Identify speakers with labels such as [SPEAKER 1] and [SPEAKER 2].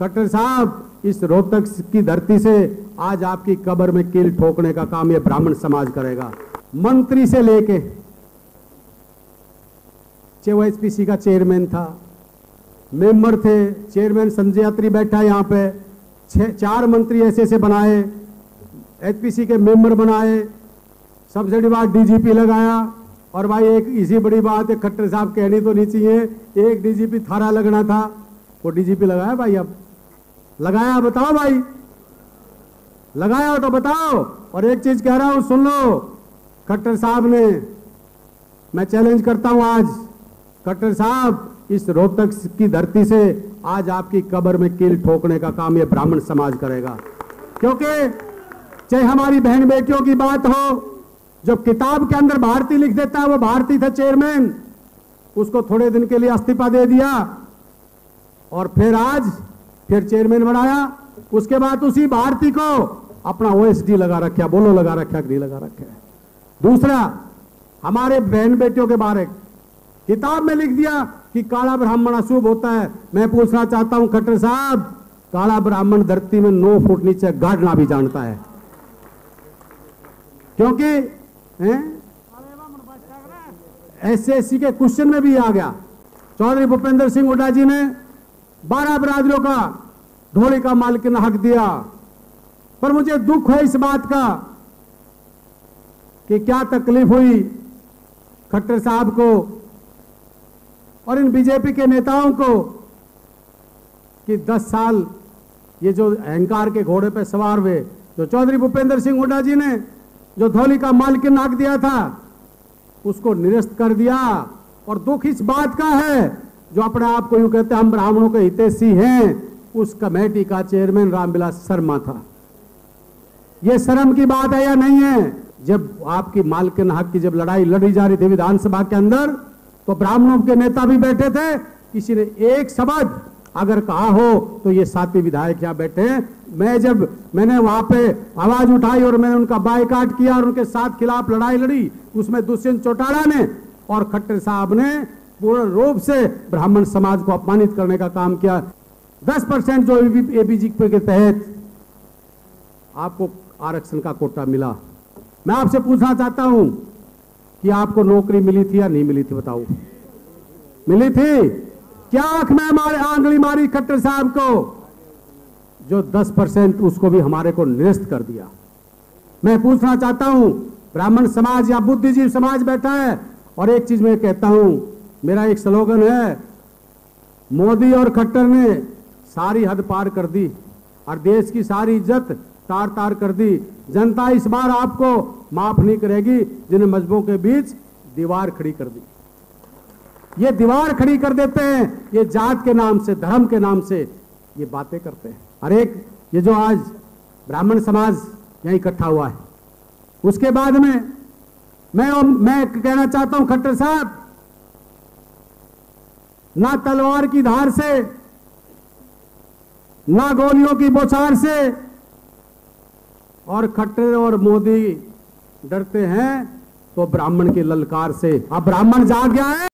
[SPEAKER 1] खट्टर साहब, इस रोहतक की धरती से आज आपकी कब्र में कील ठोकने का काम ये ब्राह्मण समाज करेगा। मंत्री से लेके वो एचपीसी का चेयरमैन था, मेंबर थे, चेयरमैन संजय यात्री बैठा है यहाँ पे, 4 मंत्री ऐसे ऐसे बनाए, एचपीसी के मेंबर बनाए, सबसे बड़ी बात डीजीपी लगाया। और भाई एक इसी बड़ी बात है, खट्टर साहब कहनी तो नहीं चाहिए, एक डीजीपी थारा लगना था, वो डीजीपी लगाया भाई, अब लगाया, बताओ भाई, लगाया हो तो बताओ। और एक चीज कह रहा हूं, सुन लो, खट्टर साहब ने, मैं चैलेंज करता हूं आज, खट्टर साहब, इस रोहतक की धरती से आज आपकी कब्र में कील ठोकने का काम ये ब्राह्मण समाज करेगा। क्योंकि चाहे हमारी बहन बेटियों की बात हो, जो किताब के अंदर भारती लिख देता है वो भारती था चेयरमैन, उसको थोड़े दिन के लिए इस्तीफा दे दिया और फिर चेयरमैन बनाया। उसके बाद उसी भारती को अपना ओएसडी लगा रखा, बोलो लगा रखा कि नहीं लगा रखा है। दूसरा, हमारे बहन बेटियों के बारे किताब में लिख दिया कि काला ब्राह्मण अशुभ होता है। मैं पूछना चाहता हूं खट्टर साहब, काला ब्राह्मण धरती में 9 फुट नीचे गाड़ना भी जानता है, क्योंकि एसएससी के क्वेश्चन में भी आ गया। चौधरी भूपेंद्र सिंह हुड्डा जी ने 12 बरादरियों का ढोली का मालिकाना हक दिया, पर मुझे दुख है इस बात का कि क्या तकलीफ हुई खट्टर साहब को और इन बीजेपी के नेताओं को कि 10 साल ये जो अहंकार के घोड़े पे सवार हुए, जो चौधरी भूपेंद्र सिंह हुड्डा जी ने जो ढोली का मालिकाना हक दिया था उसको निरस्त कर दिया। और दुख इस बात का है, जो अपने आप को यूं कहते हैं हम ब्राह्मणों के हितैषी हैं, उस कमेटी का चेयरमैन रामविलास शर्मा था। यह शर्म की बात है या नहीं है? जब आपकी मालिकाना हक की जब लड़ाई लड़ी जा रही थी विधानसभा के अंदर, तो ब्राह्मणों के नेता भी बैठे थे, किसी ने एक शब्द अगर कहा हो तो ये 7 विधायक यहाँ बैठे हैं। मैंने वहां पे आवाज उठाई और मैंने उनका बायकाट किया और उनके साथ खिलाफ लड़ाई लड़ी, उसमें दुष्यंत चौटाला ने और खट्टर साहब ने पूर्ण रूप से ब्राह्मण समाज को अपमानित करने का काम किया। 10% जो एबीजीपी के तहत आपको आरक्षण का कोटा मिला, मैं आपसे पूछना चाहता हूं कि आपको नौकरी मिली थी या नहीं मिली थी? बताओ, मिली थी? क्या आंख में हमारे आंगली मारी खट्टर साहब को? जो 10% उसको भी हमारे को निरस्त कर दिया। मैं पूछना चाहता हूं, ब्राह्मण समाज या बुद्धिजीवी समाज बैठा है, और एक चीज मैं कहता हूं, मेरा एक स्लोगन है, मोदी और खट्टर ने सारी हद पार कर दी और देश की सारी इज्जत तार तार कर दी। जनता इस बार आपको माफ नहीं करेगी, जिन्हें मजहबों के बीच दीवार खड़ी कर दी। ये दीवार खड़ी कर देते हैं, ये जात के नाम से, धर्म के नाम से ये बातें करते हैं। और एक ये जो आज ब्राह्मण समाज यहां इकट्ठा हुआ है, उसके बाद में मैं कहना चाहता हूं खट्टर साहब, ना तलवार की धार से, ना गोलियों की बौछार से, और खट्टर और मोदी डरते हैं तो ब्राह्मण की ललकार से। अब ब्राह्मण जाग गया है।